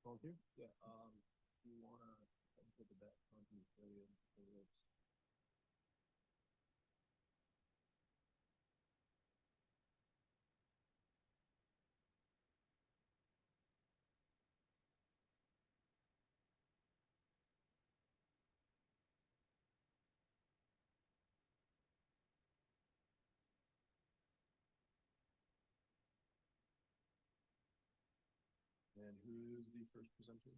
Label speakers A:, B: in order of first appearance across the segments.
A: Volunteer? Yeah. Do you want to put the back onto the area for this? And who's the first presenter?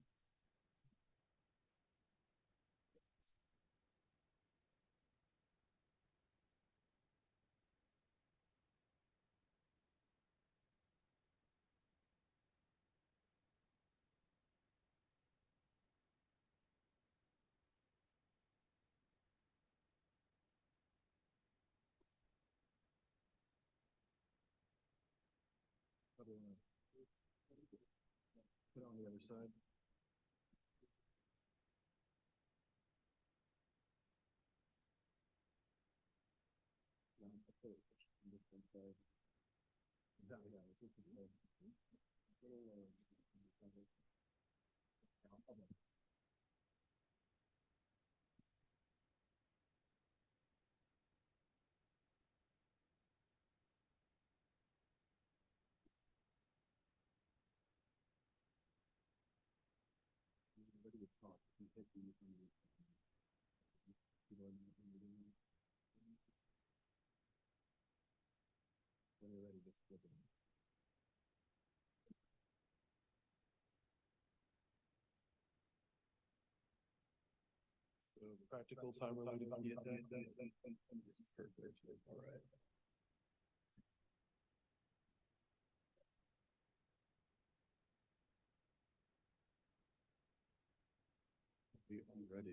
A: Put it on the other side. Ready to talk. You take the when you're ready, just flip it. So practical time related perfect. All right. Be ready.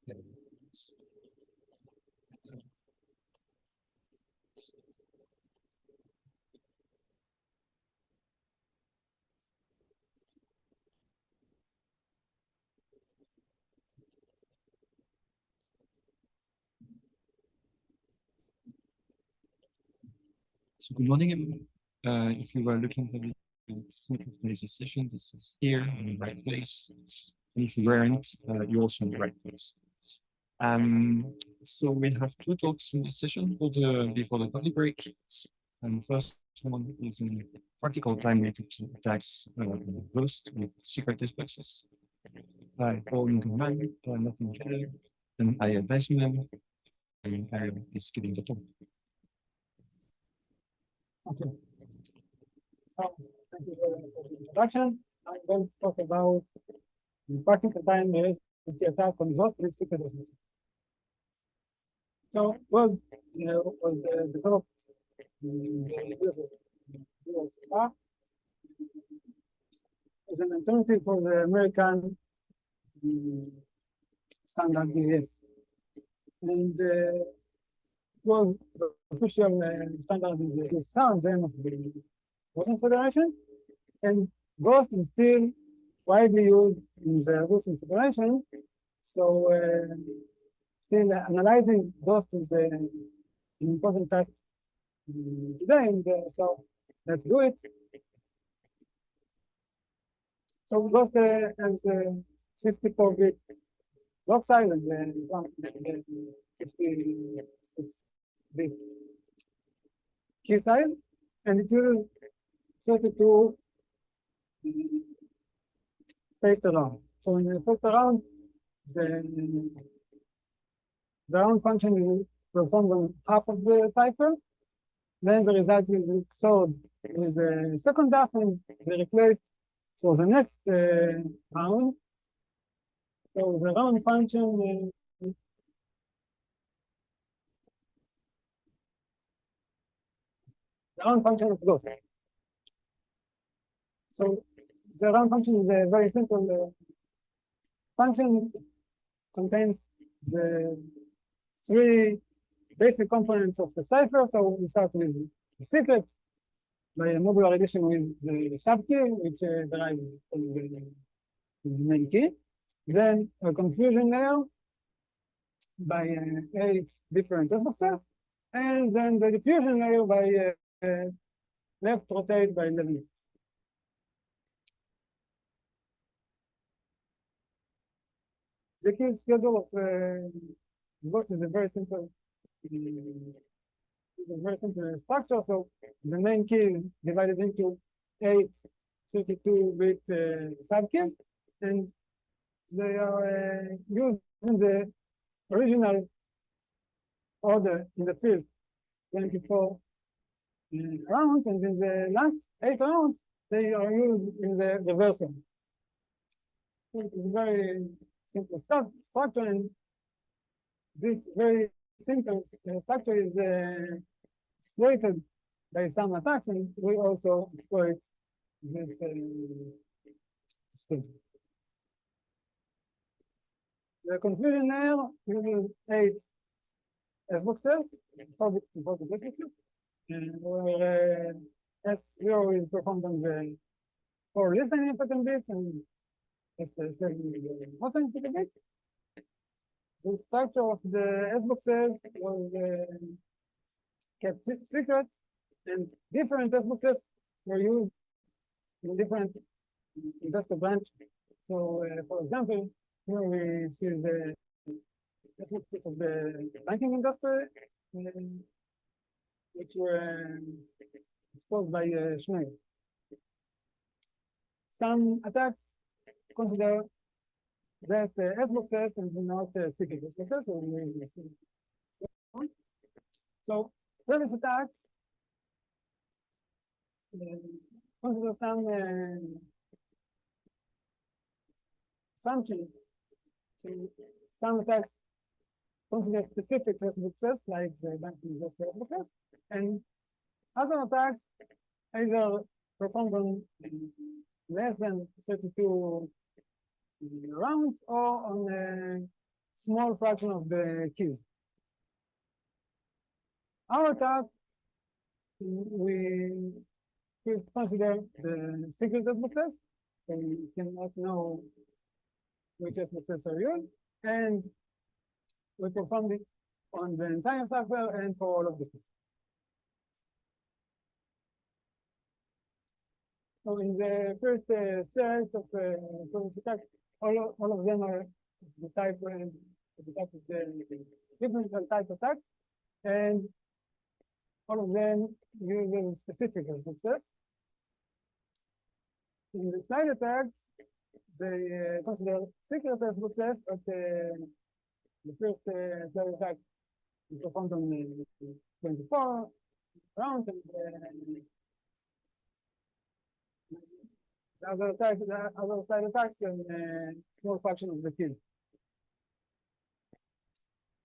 B: So good morning, everyone. If you were looking for the symmetric cryptanalysis session, this is here in the right place. And if you weren't, you're also in the right place. So we have two talks in this session before the coffee break. And the first one is in practical time-related attacks Ghost with secret displaces. I call in command, nothing general, and I advise them, and I is giving the talk.
C: Okay. So, thank you very much for the introduction. I'm going to talk about the practical time related to the attack on Ghost with secret displaces. So, was developed in the USSR as an alternative for the American standard DES. And it was the official standard in the USSR then of the Russian Federation. And Ghost is still widely used in the Russian Federation. So, still analyzing Ghost is an important task today. And so, let's do it. So, Ghost has 64-bit block size and 56-bit key size. And it uses 32 spaced around. So in the first round, the round function is performed on half of the cipher. Then the result is XORed with the second half and replaced for the next round. So the round function of Ghost. So the round function is a very simple function. It contains the three basic components of the cipher. So we start with the secret by a modular addition with the subkey, which derives from the main key. Then a confusion layer by 8 different S boxes, and then the diffusion layer by left rotate by 11. The key schedule of Ghost is a very simple structure. So the main key is divided into 8 32-bit subkeys, and they are used in the original order in the first 24 rounds, and in the last 8 rounds, they are used in the reversal. It's a very simple structure, and this very simple structure is exploited by some attacks, and we also exploit this schedule. The confusion layer uses 8 S boxes, 4-bit S boxes, where S0 is performed on the 4 listening important bits and S7 most important bits. The structure of the S boxes was kept secret, and different S boxes were used in different industrial branches. So, for example, here we see the S boxes of the banking industry, which were exposed by Schneider. Some attacks consider this S boxes and not secret S boxes. So we see. So previous attacks consider some assumption. So some attacks consider specific S boxes like the banking industry S boxes, and other attacks either performed on less than 32 rounds or on small fraction of the keys. Our attack, we first consider the secret SBXs, so we cannot know which SBXs are used, and we performed it on the entire cipher and for all of the keys. So in the first set of attacks, all of them are the type of the differential type attacks, and all of them use a specific SBXs. In the slide attacks, they consider secret SBXs, but the first slide attack is performed on 24 rounds, and the other slide attacks and small fraction of the keys.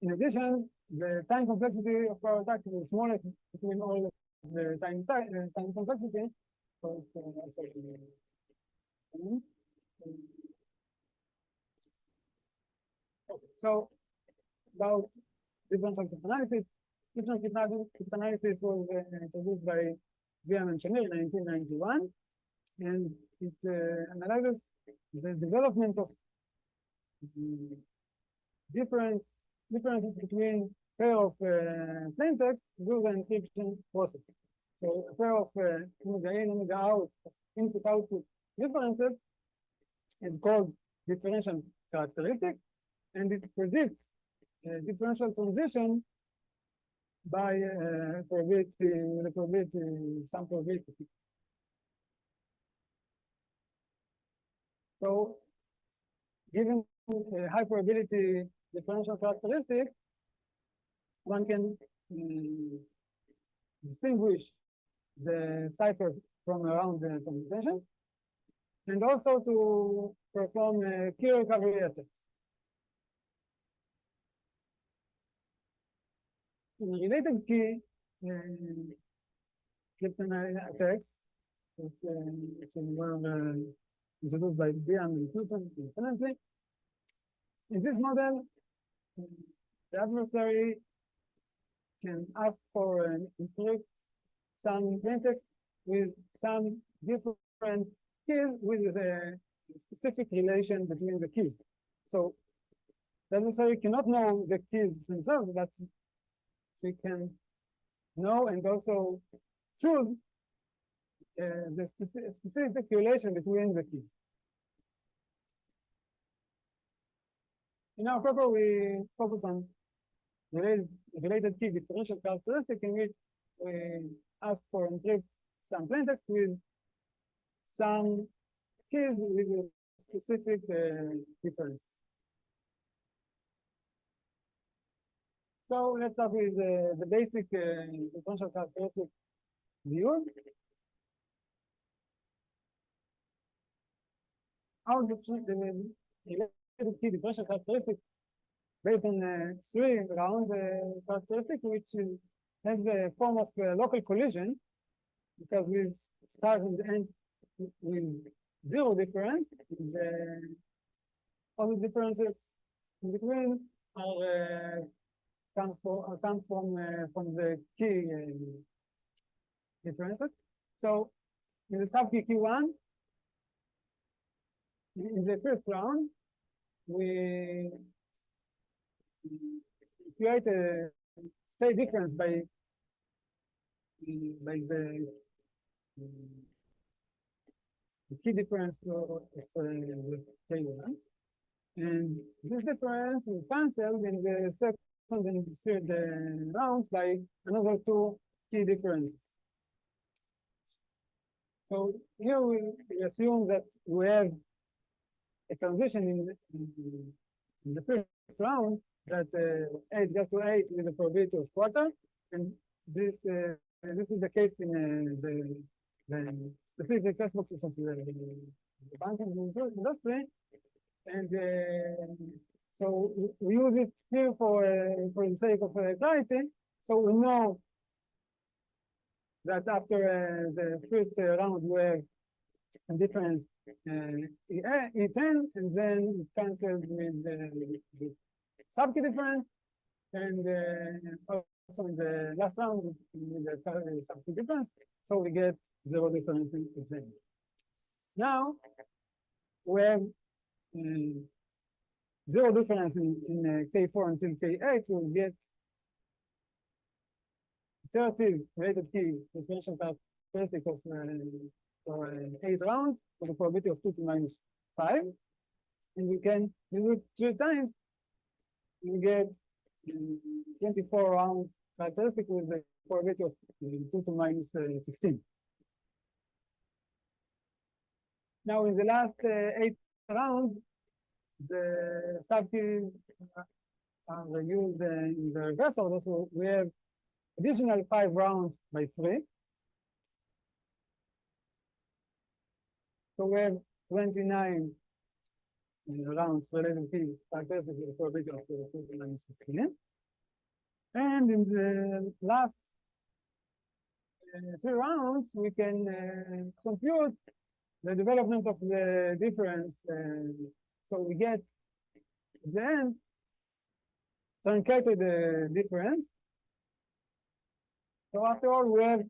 C: In addition, the time complexity of our attack is the smallest between all of the time complexity. So, so about differential cryptanalysis. Differential cryptanalysis was introduced by VM and Shamir in 1991, and it analyzes the development of differences between pair of plain text through the encryption process. So a pair of omega in, omega out, input-output differences is called differential characteristic, and it predicts differential transition by some probability. So given a high probability differential characteristic, one can distinguish the cipher from around the computation, and also to perform key recovery attacks. In related key cryptanalysis attacks, which were introduced by Biam and Knudsen independently. In this model, the adversary can ask for an encrypt some plaintext with some different keys with a specific relation between the keys. So the adversary cannot know the keys themselves, but she can know and also choose the specific relation between the keys. In our paper, we focus on related key differential characteristic, in which we ask for encrypt some plaintext with some keys with specific differences. So let's start with the basic differential characteristic view. Our related key differential characteristic based on 3 round characteristic, which has a form of local collision, because we start and end with 0 difference. All the differences in between are come from the key differences. So in the subkey Q1, in the first round, we create a state difference by the key difference of the K1. And this difference is cancelled in the second and third rounds by another 2 key differences. So here we assume that we have a transition in the first round that 8 goes to 8 with a probability of quarter, and this is the case in the specific test boxes of the banking industry, and so we use it here for the sake of clarity. So we know that after the first round we have a difference E10, and then it cancels with subkey difference, and also in the last round with the subkey difference, so we get zero difference in exam. Now we have zero difference in K4 until K8, we'll get iterative related key differential characteristic of for 8 rounds with a probability of 2 to minus 5. And we can use it 3 times. We get 24 round characteristic with the probability of 2 to minus 15. Now in the last 8 rounds, the subkeys are used in the reverse order, so we have additional 5 rounds by 3. So we have 29 rounds related to characteristic with a probability of 2 to minus 15. And in the last 3 rounds, we can compute the development of the difference. So we get at the end truncated the difference. So after all, we have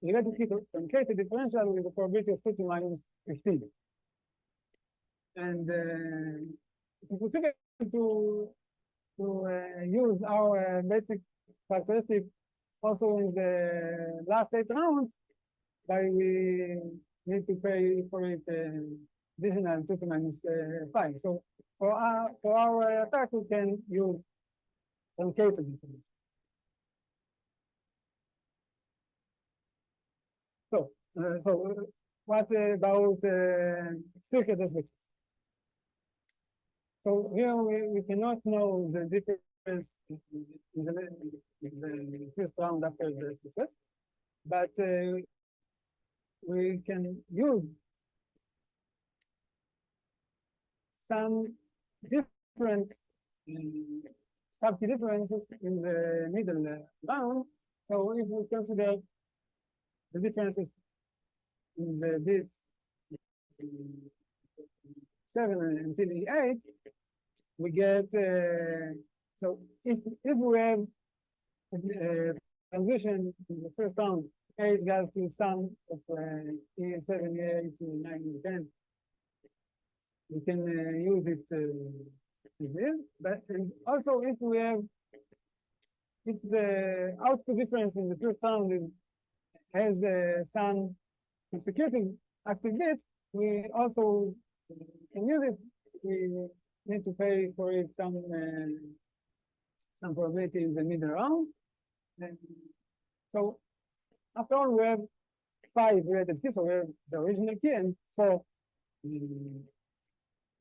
C: related to truncated differential with a probability of 2 to minus 15. And if we took to use our basic characteristic also in the last 8 rounds, but we need to pay for it additional 2 to minus 5. So for our attack, we can use truncated differential. So what about secret aspects? So here we cannot know the difference in the first round after the success, but we can use some different subkey differences in the middle round. So if we consider the differences in the bits 7 until E8, we get so if we have a transition in the first round, 8 goes to sum of E7, E8 to 9 and 10, we can use it as is. But and also if we have the output difference in the first round has some consecutive active bits, we also can use it. We need to pay for it some probability in the middle round. And so after all, we have 5 related keys. So we have the original key and 4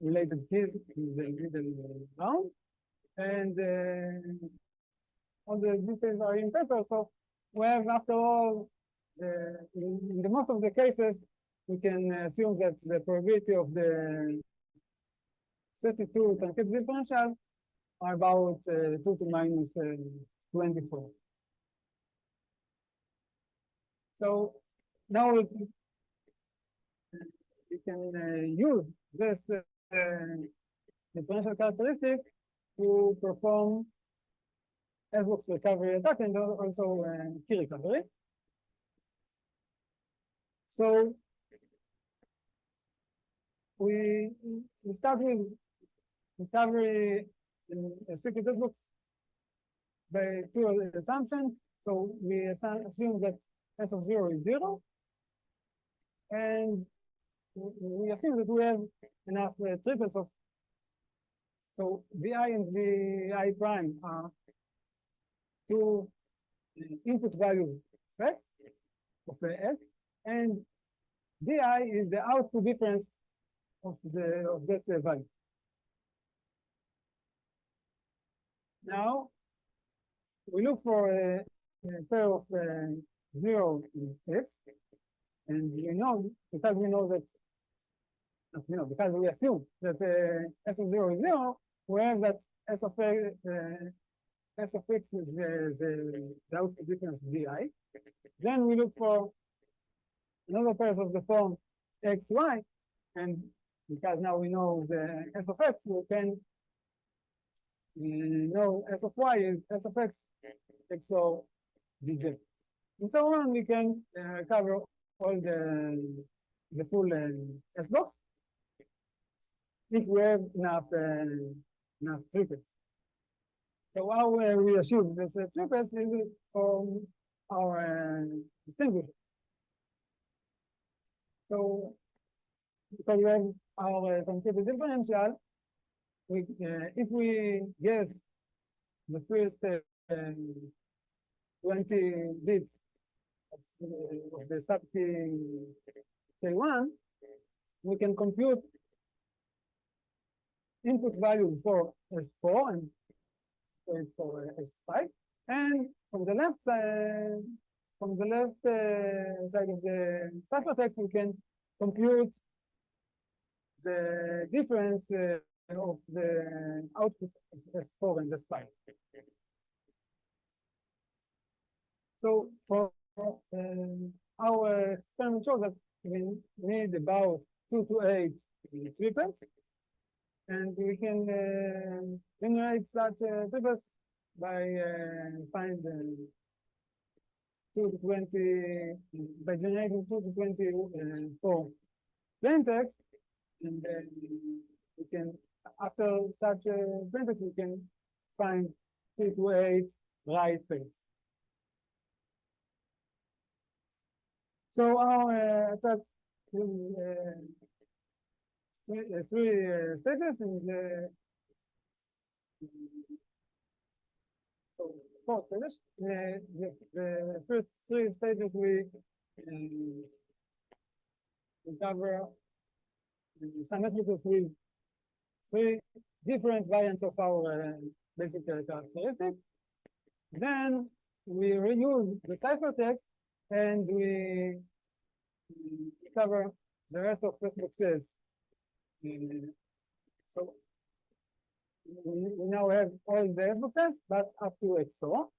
C: related keys in the middle round. And all the details are in paper. So we have, after all, in the most of the cases, we can assume that the probability of the 32 truncated differential are about 2 to minus 24. So now we can use this differential characteristic to perform S-box recovery attack and also key recovery. So we start with recovery in a secret S-box by 2 assumptions. So we assume that S of 0 is 0. And we assume that we have enough triples of, so VI and VI prime are 2 input value effects of F, and DI is the output difference of this value. Now we look for a pair of 0 in X, and we know, because we know that, because we assume that S of 0 is 0, we have that S of X is the output difference DI. Then we look for another pair of the form XY, and because now we know the S of X, we can know S of y is S of x XOR dj. And so on, we can cover all the full S box if we have enough triples. So how we achieve this triples is from our distinguisher. So because we have our truncated differential, if we guess the first 20 bits of the sub K1, we can compute input values for S4 and for S5. And from the left side, side of the ciphertext, we can compute the difference of the output of S4 and S5. So for our experiment shows that we need about 2 to 8 triples, and we can generate such triples by find 2 to 20 by generating 2 to 24 plain text, and then we can, after such plain text, we can find 2 to 8 right pairs. So our attack three stages, and so 4 stages. The first 3 stages we cover symmetricals with 3 different variants of our basic characteristic. Then we reuse the ciphertext and we cover the rest of first boxes. So we now have all the S boxes, but up to XOR.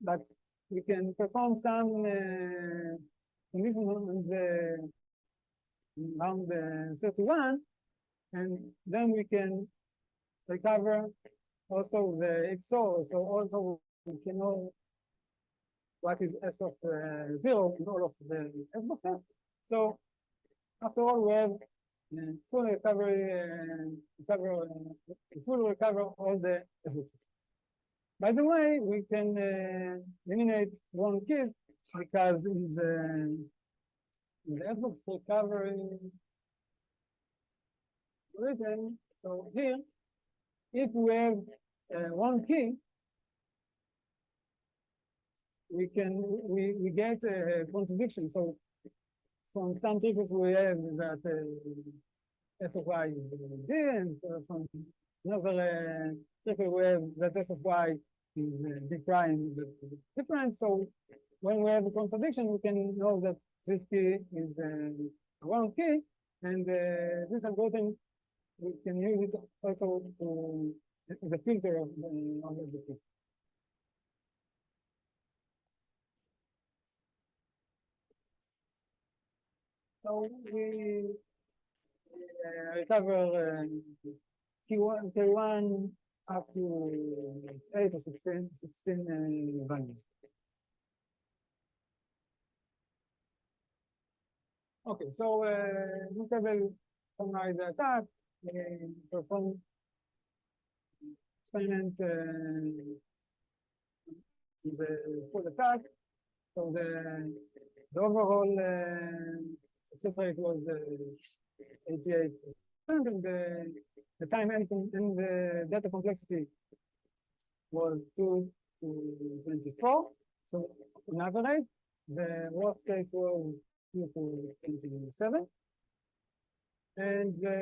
C: But we can perform some condition on the around the 31, and then we can recover also the XOR. So also we can know what is S of 0 in all of the S boxes. So after all, we have full recovery, full recover all the S boxes. By the way, we can eliminate one case because in the S box recovery written, so here, if we have one key, we get a contradiction. So from some triples we have that S of y is D, and from another triple we have that S of y is D prime is different. So when we have a contradiction, we can know that this key is a wrong key, and this algorithm we can use it also to as a filter of the keys. So we recover K1 up to 8 or 16 values. Okay, so we will summarize the attack, perform experiment the full attack. So the overall success rate was 88%, and the time in the data complexity was 2 to 24. So on average, the worst case was 2 to 27. And the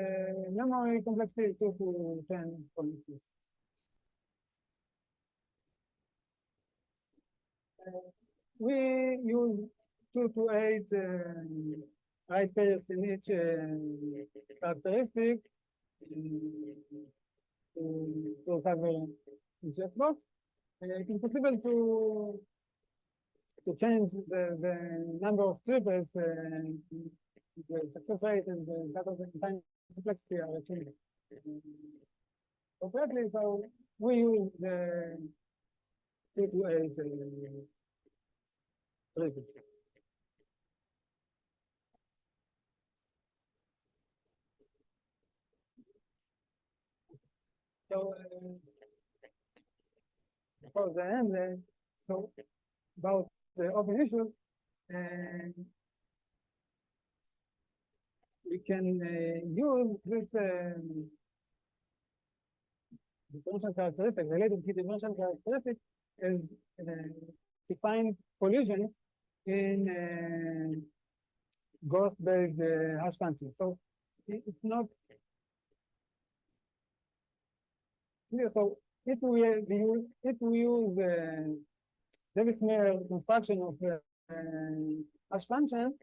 C: memory complexity 2 to 10.6. We use 2 to 8 right pairs in each characteristic to cover each S box. It is possible to change the number of triples, the success rate and the data time complexity are changing. Okay. exactly. So we use the 2 to 8 triples. So for the end, so about the open issue, and we can use this differential characteristic, related key differential characteristic, is to find collisions in ghost-based hash function. So it's not clear. So if we use Davis Mayer construction of hash function,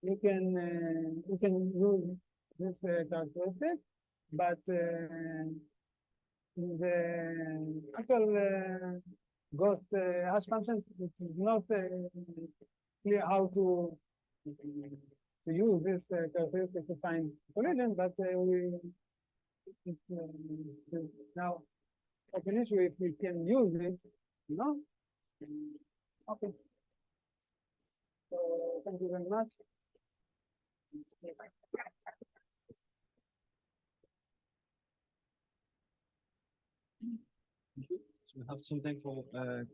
C: we can use this characteristic, but in the actual ghost hash functions, it is not clear how to use this characteristic to find collision, but now open issue if we can use it, you know. Okay. So thank you very much.
B: So we have some time for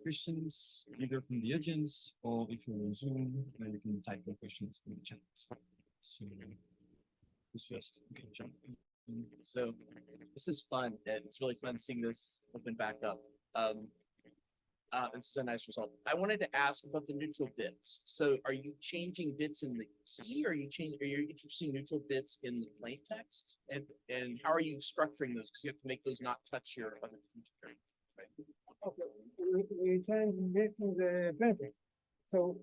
B: questions, either from the audience or if you're on Zoom, you can type your questions in the chat. So who's first? Okay, John.
D: So this is fun. It's really fun seeing this open back up. This is a nice result. I wanted to ask about the neutral bits. So are you changing bits in the key, or are you introducing neutral bits in the plain text? And how are you structuring those? Because you have to make those not touch your other feature variables, right?
C: Okay, we change bits in the plain text. So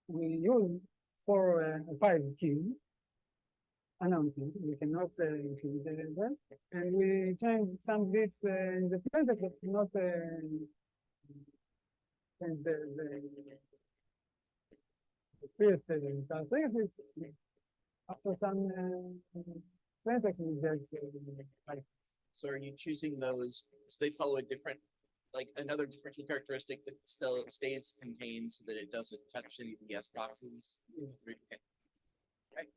C: we use 4 5 keys, unknown keys. We cannot include them, and we change some bits in the plain text, but not change the first characteristics. After some plain text, we get like.
D: So are you choosing those? So they follow a different, like another differential characteristic that still stays contained so that it doesn't touch any of the S boxes? Okay. Right.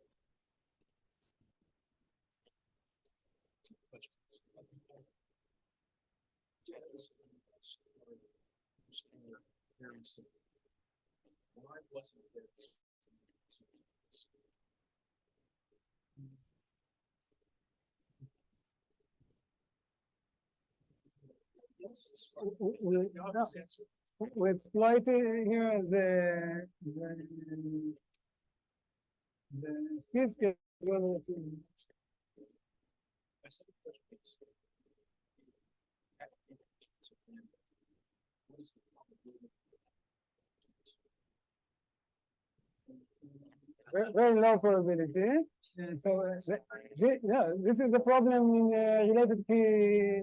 D: Why wasn't this?
C: We exploit here the speed schedule. Very low probability. So yeah, this is the problem in related key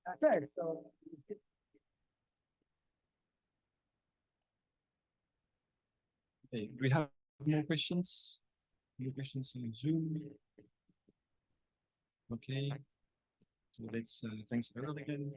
C: attacks. So
B: Okay, do we have more questions? More questions on Zoom? Okay. So let's thanks Errol again.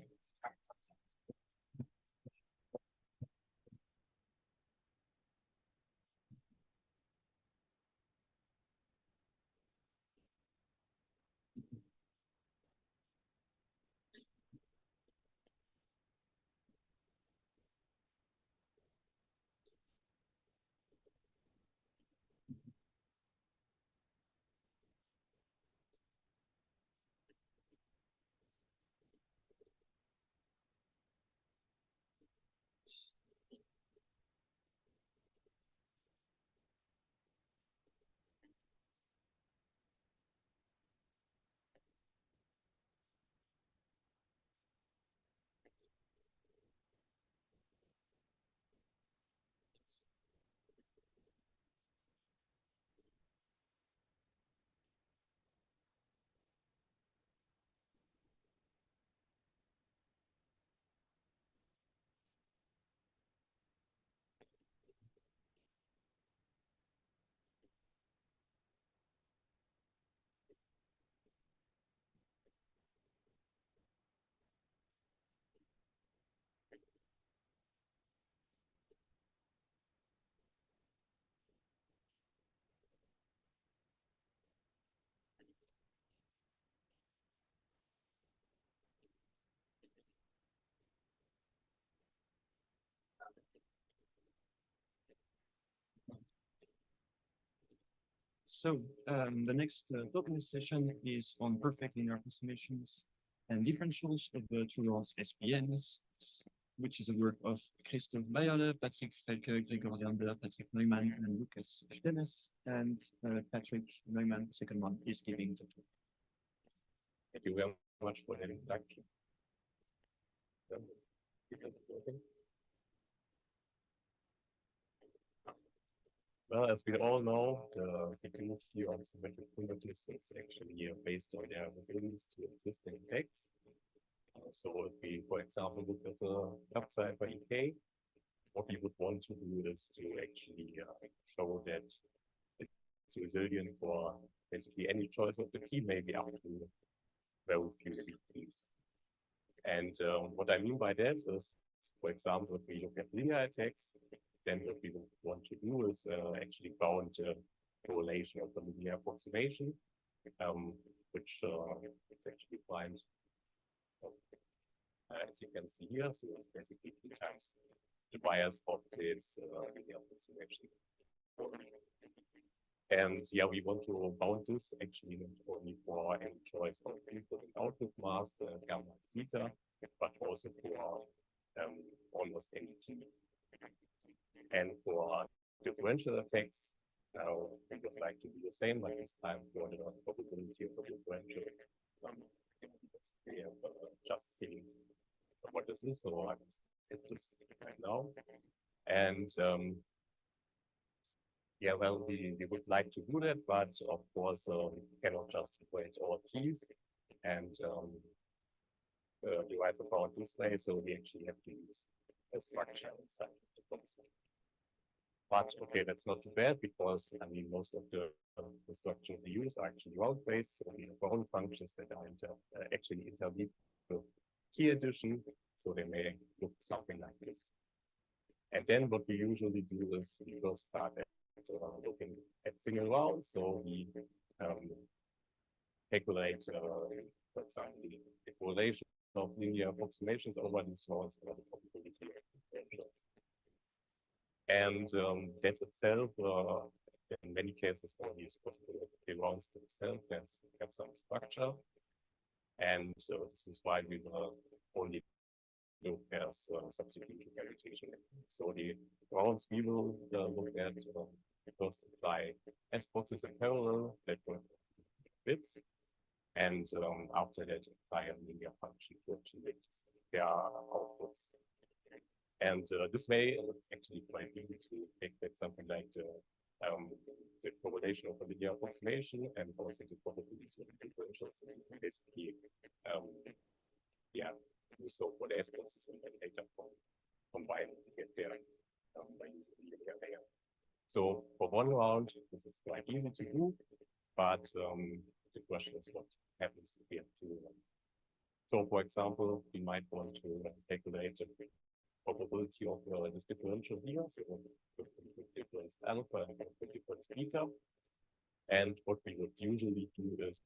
B: So the next topic session is on perfect linear approximations and differentials of the two-rows SPNs, which is a work of Christoph Bayerle, Patrick Felke, Gregor Jander, Patrick Neumann, and Lucas Stennes. And Patrick Neumann, the second one, is giving the talk.
E: Thank you very much for the introduction. Well, as we all know, the security of symmetric primitives is actually based on their resilience to existing text. So if we, for example, look at the upside by EK, what we would want to do is to actually show that it's resilient for basically any choice of the key, maybe up to very few keys. And what I mean by that is, for example, if we look at linear attacks, then what we want to do is actually bound a correlation of the linear approximation, which is actually defined as you can see here. So it's basically 2 times the bias of this linear approximation. And yeah, we want to bound this actually not only for any choice of input and output mask, gamma and zeta, but also for almost any t. And for differential effects, we would like to do the same, but this time for the probability of a differential. We have just seen what this is, so I will skip this right now. And yeah, well, we would like to do that, but of course, we cannot just equate all keys and derive a bound this way, so we actually have to use a structure inside the function. But okay, that's not too bad because I mean most of the structures we use are actually round-based, so we have our own functions that are actually interleaved with key addition, so they may look something like this. And then what we usually do is we first start at looking at single rounds, so we calculate, for example, the correlation of linear approximations over these rounds for the probability of differentials. And that itself, in many cases, only is possible if the rounds themselves have some structure. And so this is why we will only look at substitution computation. So the rounds we will look at first apply S boxes in parallel that were bits, and after that apply a linear function to actually their outputs. And this way, it's actually quite easy to calculate something like the correlation of a linear approximation and also the probability of differentials. So you can basically, yeah, so for the S boxes and then later combine to get there by using linear layer. So for one round, this is quite easy to do, but the question is what happens if we have 2 rounds. So for example, we might want to calculate the probability of this differential here, so with difference alpha and with difference beta. And what we would usually do is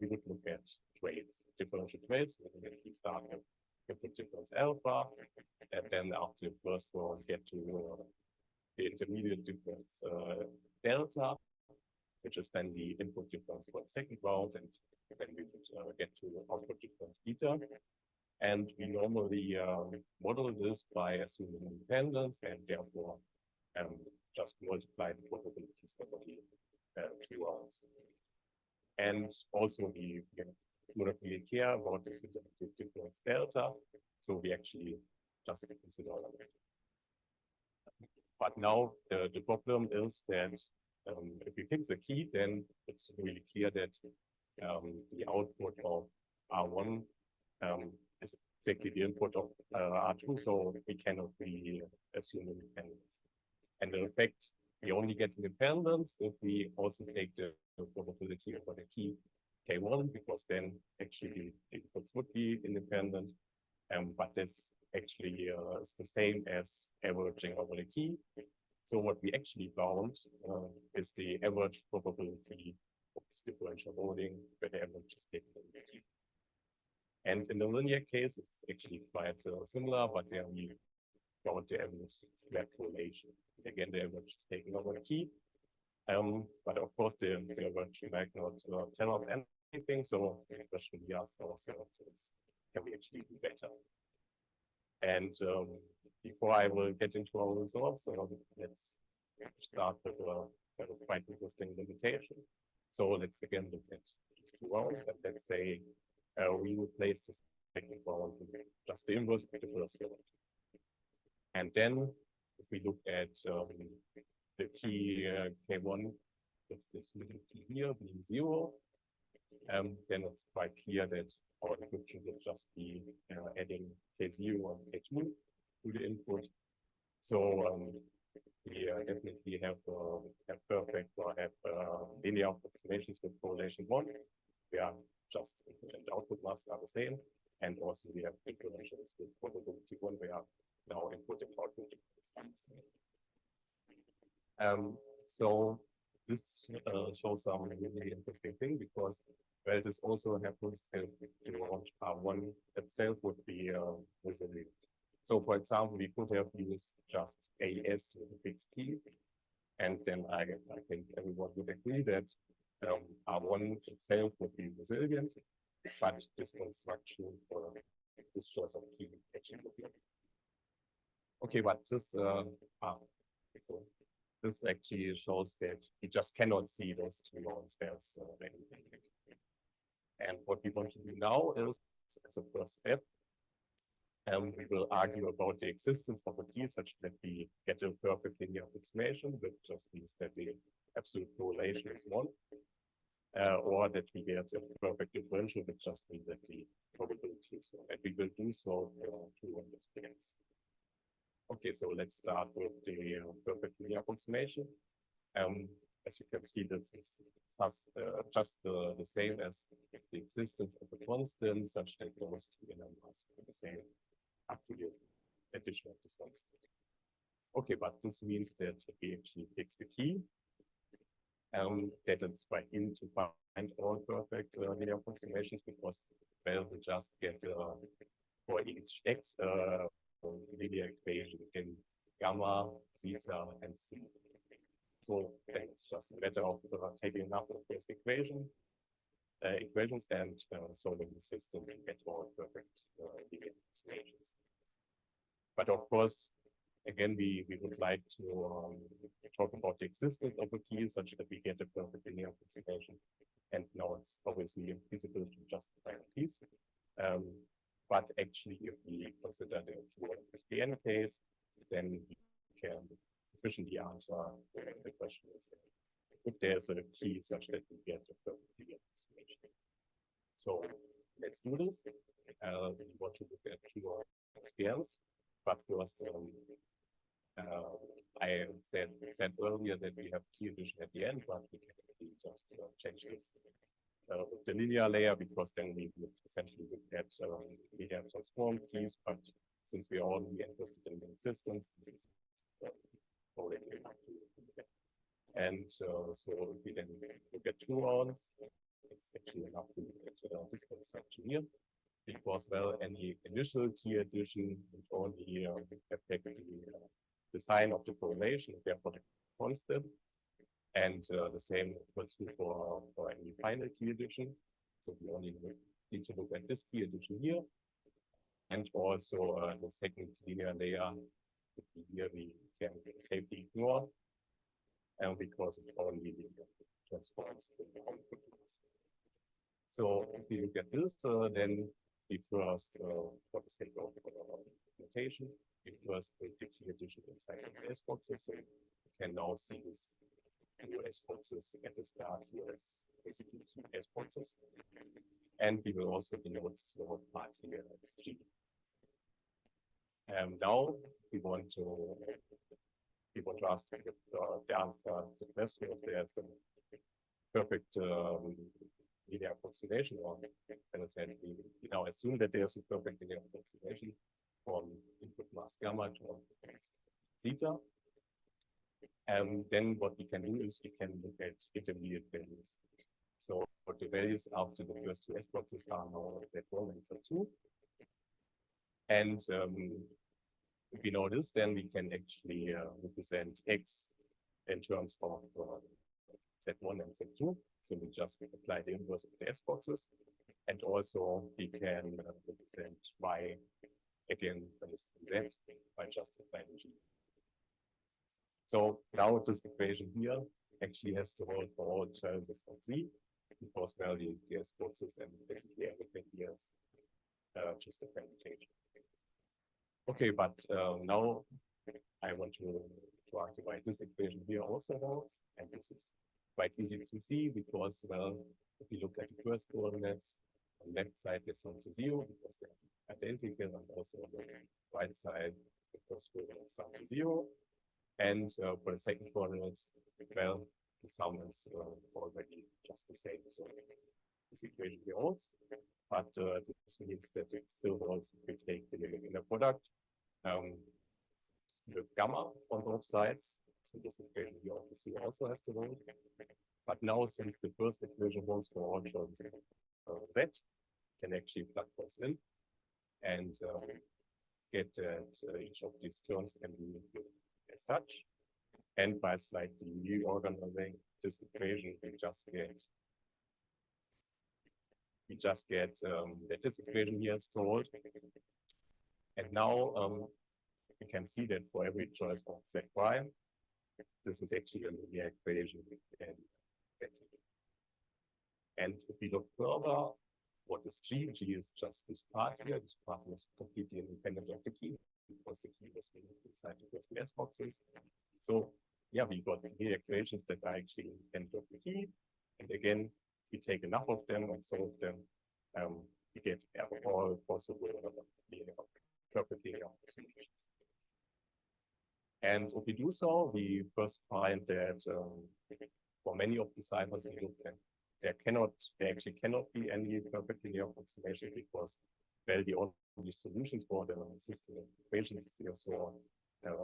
E: we would look at traits, differential traits. We start with difference alpha, and then after the first round, get to the intermediate difference delta, which is then the input difference for the second round, and then we would get to output difference beta. And we normally model this by assuming independence and therefore just multiply the probabilities over the 2 rounds. And also we do not really care about this intermediate difference delta, so we actually just consider it. But now the problem is that if we fix the key, then it's really clear that the output of R1 is exactly the input of R2, so we cannot really assume independence. And in effect, we only get independence if we also take the probability over the key K1, because then actually the inputs would be independent. But this actually is the same as averaging over the key. So what we actually bound is the average probability of this differential loading, where the average is taken in the key. And in the linear case, it's actually quite similar, but there we bound the average square correlation. Again, the average is taken over the key. But of course, the virtual might not tell us anything. So the question we ask ourselves is, can we actually do better? And before I will get into our results, let's start with a quite interesting limitation. So let's again look at these two rounds, and let's say we replace the second round with just the inverse of the first round. And then if we look at the key K1, it's this middle key here being 0, then it's quite clear that our equation will just be adding K0 and K2 to the input. So we definitely have perfect or have linear approximations with correlation 1. We are just input and output must are the same. And also we have differentials with probability 1, where now input and output is the same. So this shows some really interesting thing, because well, this also happens if the round R1 itself would be resilient. So for example, we could have used just AS with a fixed key, and then I think everyone would agree that R1 itself would be resilient, but this construction for this choice of key actually would be. Okay, but this so this actually shows that we just cannot see those two rounds as anything. And what we want to do now is, as a first step, we will argue about the existence of a key such that we get a perfect linear approximation, which just means that the absolute correlation is 1, or that we get a perfect differential, which just means that the probability is 1. And we will do so through one experience. Okay, so let's start with the perfect linear approximation. As you can see, this is just the same as the existence of a constant, such that those two numbers are the same up to the addition of this constant. Okay, but this means that we actually fix the key, that it's quite easy to find all perfect linear approximations, because well, we just get for each x linear equation in gamma, zeta, and c. So then it's just a matter of taking enough of these equations and solving the system to get all perfect linear approximations. But of course, again, we would like to talk about the existence of a key such that we get a perfect linear approximation. And now it's obviously feasible to just find a piece. But actually, if we consider the true SPN case, then we can efficiently answer the question is if there's a key such that we get a perfect linear approximation. So let's do this. We want to look at true SPNs, but first, I said earlier that we have key addition at the end, but we can actually just change this with the linear layer, because then we would essentially look at linear transform keys. But since we are only interested in the existence, this is already enough to look at. And so if we then look at 2 rounds, it's actually enough to look at this construction here, because well, any initial key addition would only affect the sign of the correlation, therefore the constant. And the same holds true for any final key addition. So we only need to look at this key addition here. And also the second linear layer, here we can safely ignore, because it only transforms the output. So if we look at this, then we first, for the sake of notation, we first take the key addition inside these S boxes. So we can now see this S boxes at the start here as basically key S boxes. And we will also denote the whole part here as G. Now we want to ask the answer to the question if there's a perfect linear approximation, or as I said, we now assume that there's a perfect linear approximation from input mass gamma to output mass theta. And then what we can do is we can look at intermediate values. So what the values after the first 2 S boxes are now Z1 and Z2. And if we know this, then we can actually represent X in terms of Z1 and Z2. So we just apply the inverse of the S boxes. And also we can represent Y again based on Z by just applying G. So now this equation here actually has to hold for all choices of Z, because now the S boxes and basically everything here is just a permutation. Okay, but now I want to argue why this equation here also holds, and this is quite easy to see because, well, if you look at the first coordinates, on the left side they sum to 0 because they're identical, and also on the right side the first coordinates sum to 0. And for the second coordinates, well, the sum is already just the same. So this equation here holds, but this means that it still holds if we take the inner product with gamma on both sides. So this equation here obviously also has to hold. But now, since the first equation holds for all choices Z, can actually plug those in and get that each of these terms can be as such. And by slightly reorganizing this equation, we just get that this equation here is solved. And now we can see that for every choice of Z prime, this is actually a linear equation in Z. And if we look further, what is G? G is just this part here. This part is completely independent of the key because the key was inside the first S boxes. So yeah, we got linear equations that are actually independent of the key. And again, if we take enough of them and solve them, we get all possible perfect linear solutions. And if we do so, we first find that for many of the ciphers we look at, there actually cannot be any perfect linear approximation because, well, the only solutions for the system equations here so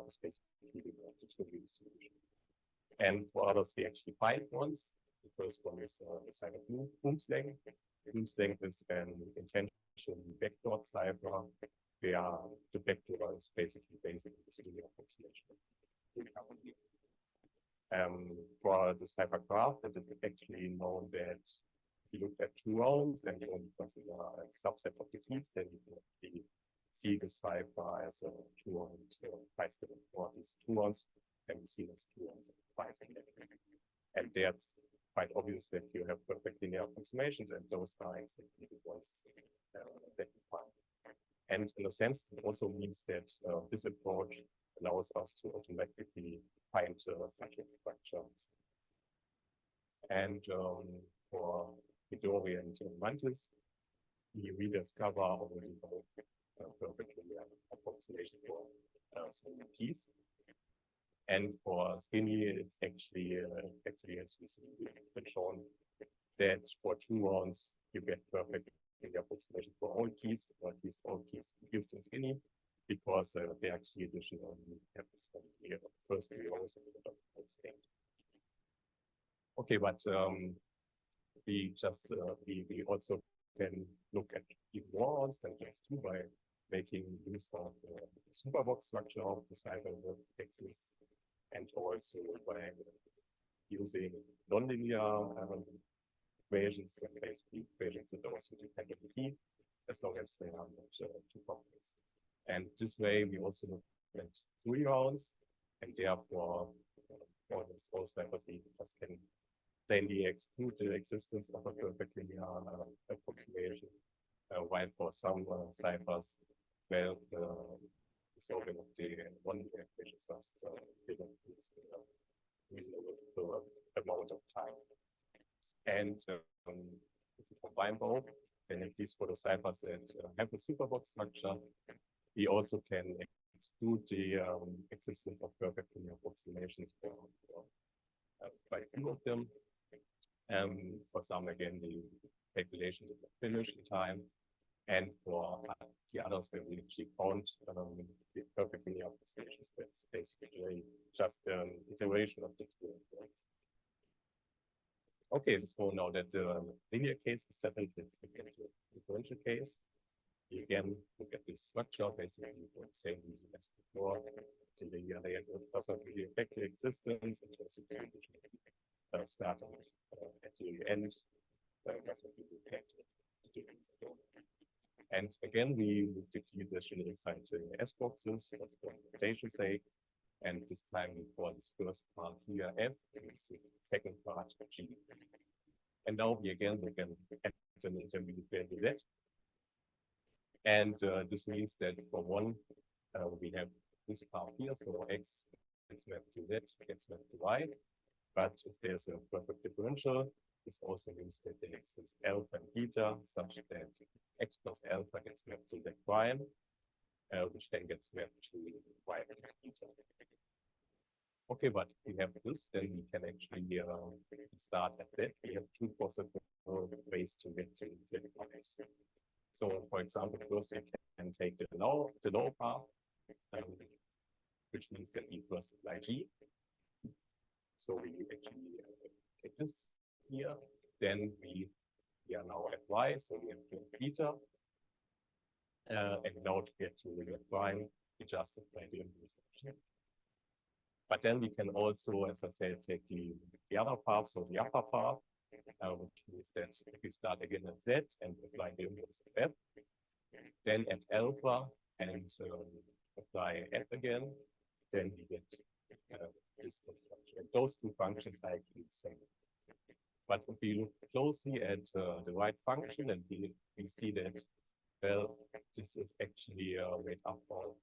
E: is basically the trivial solution. And for others, we actually find ones. The first one is the cipher Bloom's length. Bloom's length is an intention vector cipher where the vector is basically based on this linear approximation. For the cipher graph, it is actually known that if you look at 2 rounds and you only consider a subset of the keys, then you can actually see the cipher as a 2-round bicycle. For these 2 rounds, can be seen as 2 rounds of bicycle. And that's quite obvious that you have perfect linear approximations, and those are exactly the ones that you find. And in a sense, it also means that this approach allows us to automatically find such structures. And for Midori and Mantis, we rediscover already perfect linear approximation for some keys. And for Skinny, it's actually as recently been shown that for 2 rounds you get perfect linear approximation for all keys, or at least all keys used in Skinny, because they actually additionally have this first 3 rows of the state. Okay, but we just we also can look at even more rounds than just 2 by making use of the superbox structure of the cipher vertexes, and also by using nonlinear equations, and basically equations that also depend on the key, as long as they are not too complex. And this way, we also look at 3 rounds, and therefore, for this whole ciphers, we just can plainly exclude the existence of a perfect linear approximation, while for some ciphers, well, the solving of the one-linear equations just didn't use reasonable amount of time. And if we combine both, then at least for the ciphers that have a superbox structure, we also can exclude the existence of perfect linear approximations for quite a few of them. For some, again, the calculation did not finish in time. And for the others, where we actually found the perfect linear approximations, that's basically just an iteration of the 2 equations. Okay, so now that the linear case is settled, let's look at the differential case. You again look at this structure, basically for the same reason as before. The linear layer does not really affect the existence, and start at the end. That's what we will get. And again, we move the key addition inside the S boxes, just for notation's sake. And this time we call this first part here F, and this second part G. And now we again can add an intermediate value Z. And this means that for one, we have this part here, so X gets mapped to Z, gets mapped to Y. But if there's a perfect differential, this also means that there exists alpha and beta, such that X plus alpha gets mapped to Z prime, which then gets mapped to Y plus beta. Okay, but if we have this, then we can actually start at Z. We have two possible ways to get to Z prime. So, for example, first we can take the lower path, which means that we first apply G. So we actually take this here. Then we are now at Y, so we have to beta. And now to get to Z prime, we just apply the inverse. But then we can also, as I said, take the other path, so the upper path, which means that if we start again at Z and apply the inverse of F, then at alpha and apply F again, then we get this construction. And those two functions are actually the same. But if we look closely at the right function, and we see that, well, this is actually made up of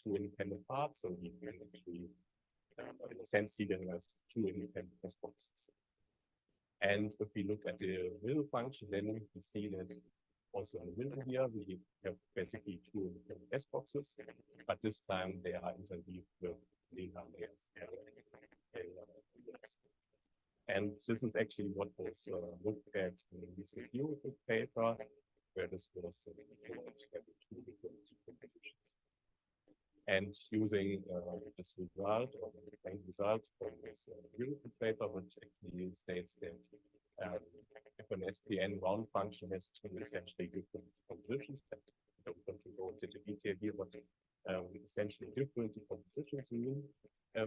E: two independent parts, so we can actually, in a sense, see them as two independent S boxes. And if we look at the middle function, then we see that also in the middle here, we have basically two independent S boxes, but this time they are interleaved with linear layers. And this is actually what was looked at in the recent European paper, where this was two different compositions. And using this result, or the end result from this European paper, which actually states that if an SPN round function has two essentially different compositions, I don't want to go into the detail here, what essentially different decompositions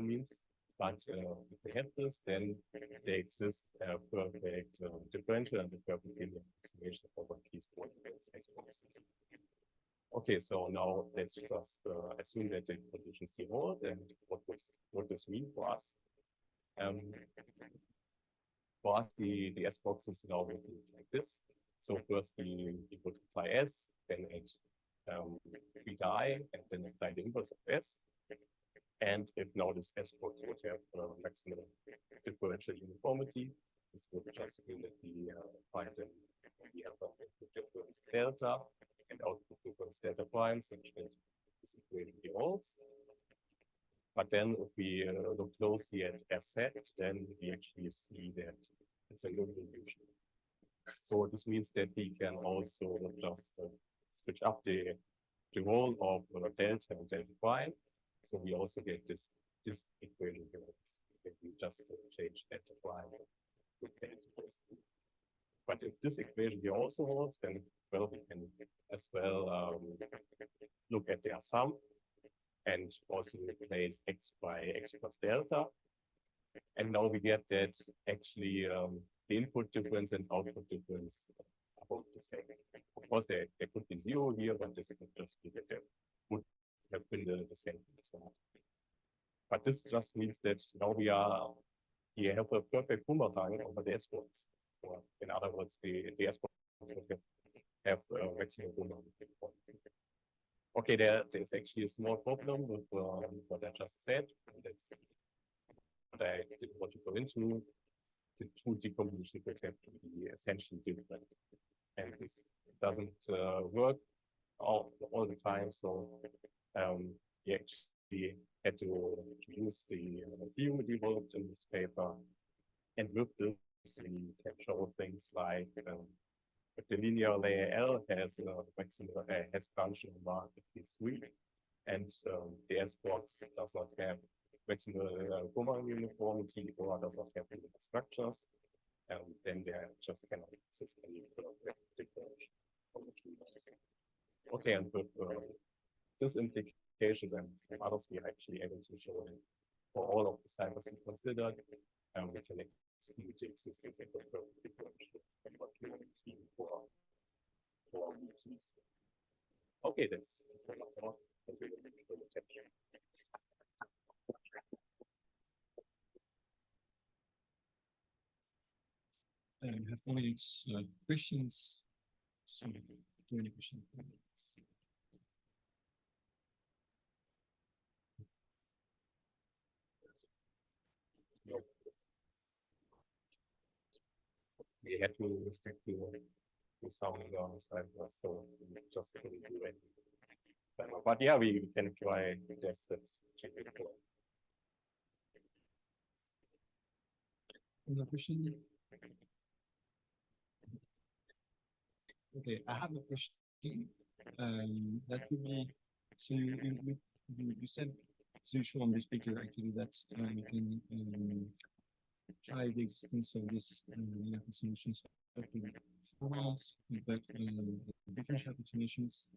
E: means. But if we have this, then there exists a perfect differential and a perfect linear approximation over these space boxes. Okay, so now let's just assume that the conditions here hold, and what this mean for us? For us, the S boxes now would look like this. So first we would apply S, then add beta I, and then apply the inverse of S. And if now this S box would have maximum differential uniformity, this would just mean that we find that we have a difference delta and output difference delta prime, such that this equation here holds. But then if we look closely at S set, then we actually see that it's a non-dilution. So this means that we can also just switch up the role of delta and delta prime. So we also get this equation here. If we just change delta prime with delta. But if this equation here also holds, then well, we can as well look at their sum and also replace x by x plus delta. And now we get that actually the input difference and output difference are both the same. Of course, there could be zero here, but this could just be that there would have been the same from the start. But this just means that now we have a perfect boomerang over the S box. Or in other words, the S box would have maximum boomerang. Okay, there's actually a small problem with what I just said. That's what I didn't want to go into. The two decompositions would have to be essentially different. And this doesn't work all the time. So we actually had to use the theorem we developed in this paper. And with this, we can show things like if the linear layer L has maximum has function mark P3, and the S box does not have maximal boomerang uniformity or does not have linear structures, then there just cannot exist any differential from the two layers. Okay, and with this implication and some others, we are actually able to show for all of the cycles we considered, we can Politics is a perfect differential from what we see for keys. Okay, that's thank you very much for the attention.
B: We have 4 minutes questions. So, do you have any questions?
E: We had to stick to some side, so we just couldn't do it. But yeah, we can try test it.
B: Another question? Okay, I have a question. That would be, so you said, so you show on this picture actually that you can try the existence of this solutions up to 4 rounds, but the differential approximations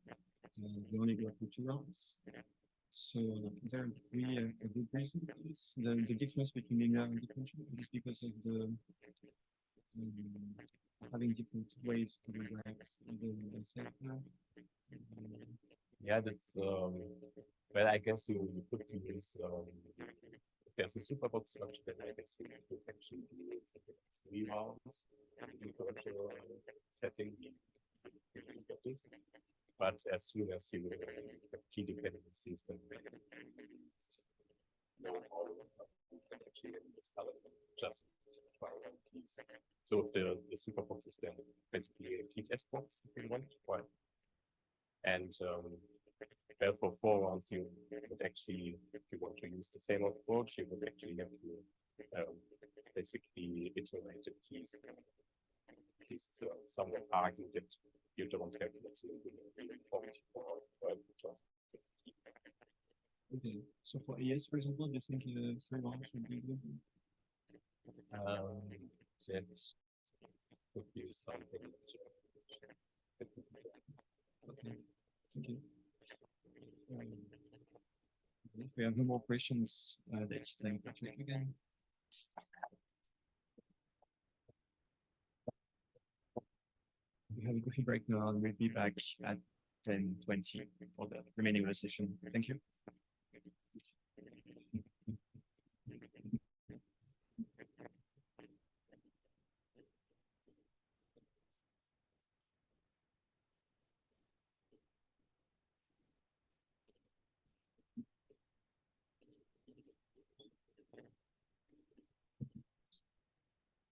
B: they only go up to 2 rounds. So is there really a good reason for this? The difference between linear and differential is this because of the having different ways to rewrite the set now?
E: Yeah, that's well, I guess you could use if there's a superbox structure, then I guess you could actually do 3 rounds in the virtual setting. But as soon as you have key dependencies, then no all you can actually install it just for keys. So the superbox is then basically a key test box if you want, right? And well, for 4 rounds, you would actually, if you want to use the same approach, you would actually have to basically iterate the keys. Keys somewhat argue that you don't have necessarily point or just the key.
B: Okay, so for AS, for example, do you think 3 rounds would be good?
E: That would be something.
B: Okay, thank you. If we have no more questions, let's thank Patrick again. We have a coffee break now, and we'll be back at 10:20 for the remaining of the session. Thank you.